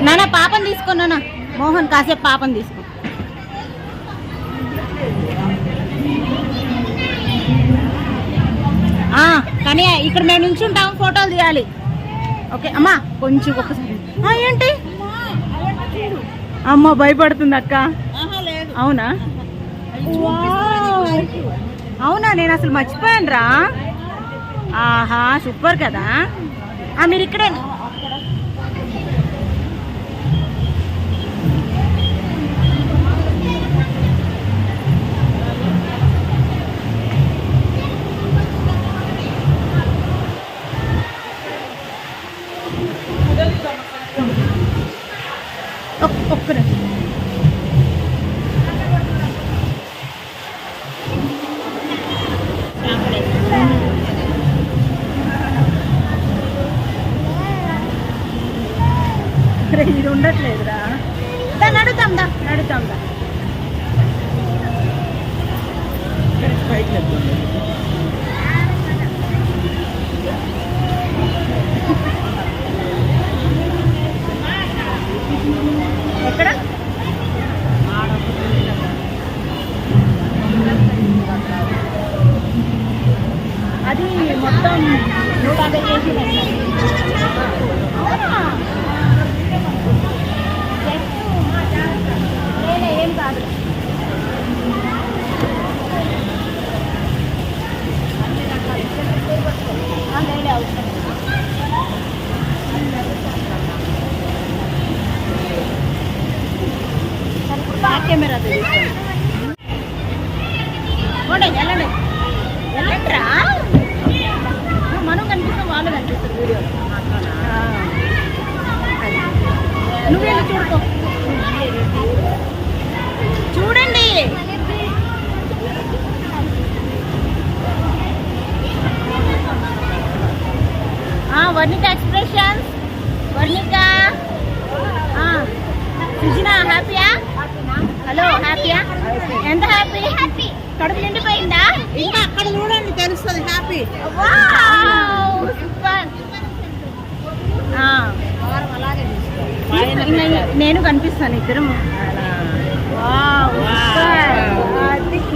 నాన్న పాపని తీసుకున్నా మోహన్ కాసేపు పాపని తీసుకో. కానీ ఇక్కడ మేము నుంచుంటాం, ఫోటోలు తీయాలి. ఓకే అమ్మా కొంచెం ఒకసారి. ఏంటి అమ్మ భయపడుతుంది అక్క? అవునా అవునా, నేను అసలు మర్చిపోయాను రా. ఆహా సూపర్ కదా. మీరు ఇక్కడే ఒక్కడే ఇది ఉండట్లేదురా. నడుతాందా నడుతాందా. ఎక్కడ అది మొత్తం 150 కేజీలు ఏం కాదు. కెమెరా వెళ్ళండి వెళ్ళండిరా. మనం కనిపిస్తాం, వాళ్ళు కనిపిస్తారు వీడియో. నువ్వేనా చూడుకో, చూడండి. వర్ణిక ఎక్స్ప్రెషన్స్. వర్ణిక సుజనా హ్యాపీయా? హలో హ్యాపీయా? ఎంత హ్యాపీ? కడుపు నిండిపోయిందా? ఇంకా అక్కడ చూడండి తెలుస్తుంది హ్యాపీ. నేను కనిపిస్తాను ఇద్దరు.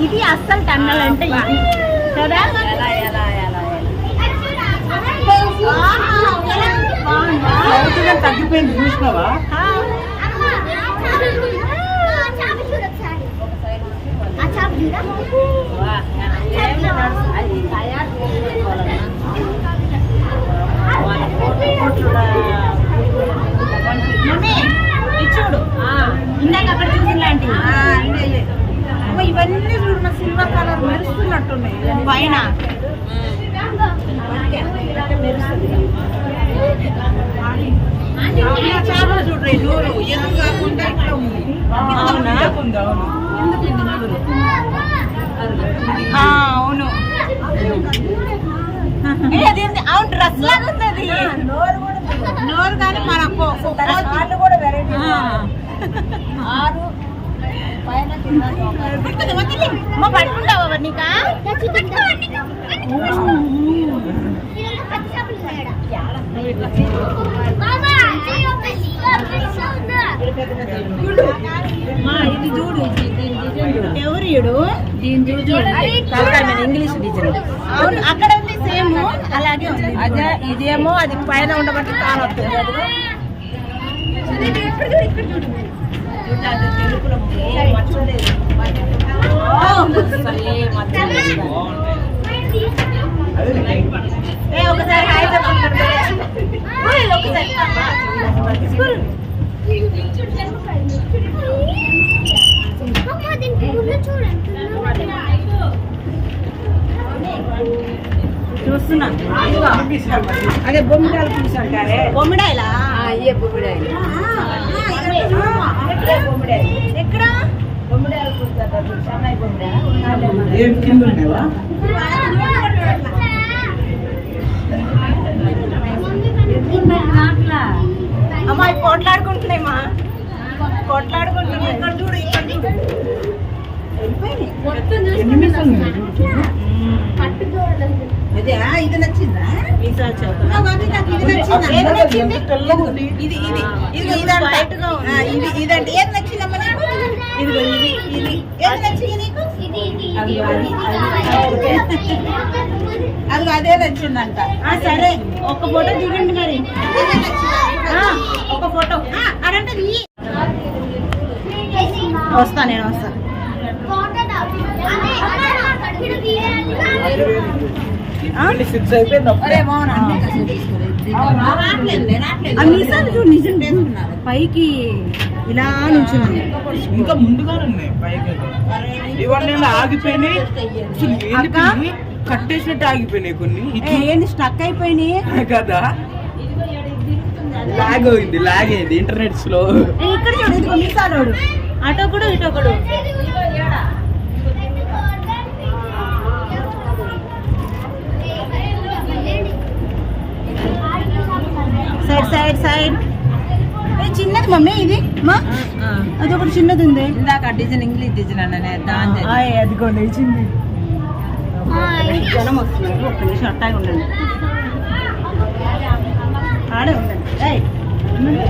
ఇది అస్సలు టన్నల్ అంటే ఇది కదా. తగ్గిపోయింది చూసినావా? చూడు ఇందాక అక్కడ చూసినలాంటి ఇవన్నీ చూడ సిల్వర్ కలర్ మెరుస్తున్నట్టున్నాయి పైన. చేపలు చూడండి నూరు ఎందుకు కాకుండా ఇట్లా ఉంది. అవును అవును డ్రెస్ లాగా ఉంది అది. నోరు కానీ మన కూడా వెరైటీ. పడుకుంటావా వర్ణిక? ఇది చూడు ఎవరు ఇడు? English design. అవును అక్కడ ఉంది సేమ్ అలాగే ఉంది. అదే ఇదేమో అది పైన ఉండబట్టి కాలు వస్తుంది. ఒకసారి చూస్తున్నా. అదే బొమ్మిడాయలు పులుసు అంటారే. బొమ్మిడాయలా? అయ్యే బొమ్మిడాయలు. ఎక్కడ బొమ్మిడాయలు పులుసు అంటారు. చెన్నై బొమ్మిడాయ. అమ్మాయి పోట్లాడుకుంటున్నాయమ్మా, పోట్లాడుకుంటున్నాయి. ఇక్కడ చూడు ఇక్కడ చూడు. ఇది ఇది నచ్చిందా? ఈసారి ఆ, వద్దు, నాకు ఇది నచ్చింది. ఏది నచ్చింది? ఇది ఇది ఇది ఇదంట. ఇది ఇదంటే ఏది నచ్చిందమ్మా నీకు? ఇదిగో ఇది ఇది ఏది నచ్చింది నీకు? అది అదే నచ్చిందంట. సరే ఒక ఫోటో దిగండి మరి. ఇదే నచ్చిందా? ఒక ఫోటో అదంటే వస్తా, నేను వస్తా. అరే మౌన రావట్లేదు. నిజాలు చూడు, నిజం పైకి ఇలా నుంచున్నాను. ఇంకా ముందుగానే ఉన్నాయి పైకి. ఇవన్నీ ఆగిపోయినాయి. అసలు ఏంది అక్క? పిన్ని? కట్టేసినట్టు ఆగిపోయినాయి కొన్ని. ఏంది స్టక్ అయిపోయినాయి కదా లాగ్ అయింది ఇంటర్నెట్ స్లో. ఇక్కడ చూడు, ఇదిగో మీసాలోడు అటొకడు ఇటొకడు. Side side side. చిన్నది మమ్మీ ఇది మా అది ఒకటి చిన్నది ఉంది. ఇందాక డిజైన్ ఇంగ్లీష్ డిజైన్ అన్న దాని అది లేచింది. జనం వస్తున్నారు, ఒక్క నిమిషం అట్టాగా ఉండండి. ఆడే ఉండండి. ఏయ్, ఉండండి.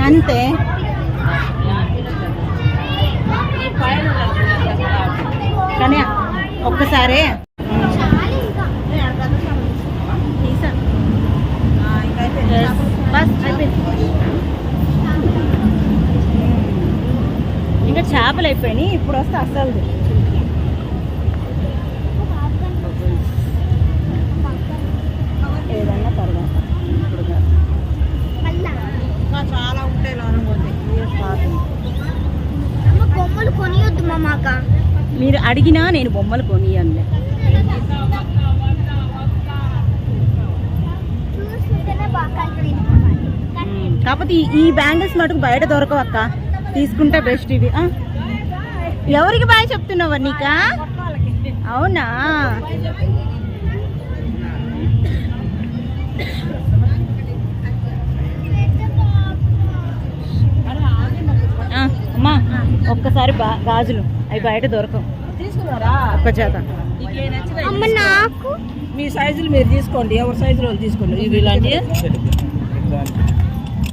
అంతే. కానీ ఒక్కసారి బస్ అయిపోయింది. ఇంకా చేపలు అయిపోయినాయి, ఇప్పుడు వస్తే అసలు ఏదన్నా తర్వాత ఇప్పుడు కాదు. చాలా ఉంటాయి లోనపోతే. బొమ్మలు కొనియొద్దు మామాక. మీరు అడిగినా నేను బొమ్మలు కొనియనులే. చూస్తుంటేనే బాగా కాకపోతే ఈ బ్యాంగిల్స్ మటుకు బయట దొరకవు అక్క, తీసుకుంటే బెస్ట్ ఇవి. ఎవరికి బాగా చెప్తున్నావా నీకా? అవునా? అమ్మా ఒక్కసారి గాజులు అవి బయట దొరకవు, తీసుకున్నారా? ఒక్క చేత. అమ్మ నాకు మీ సైజులు మీరు తీసుకోండి, ఎవరి సైజులో తీసుకోండి. ఇది ఇలాంటి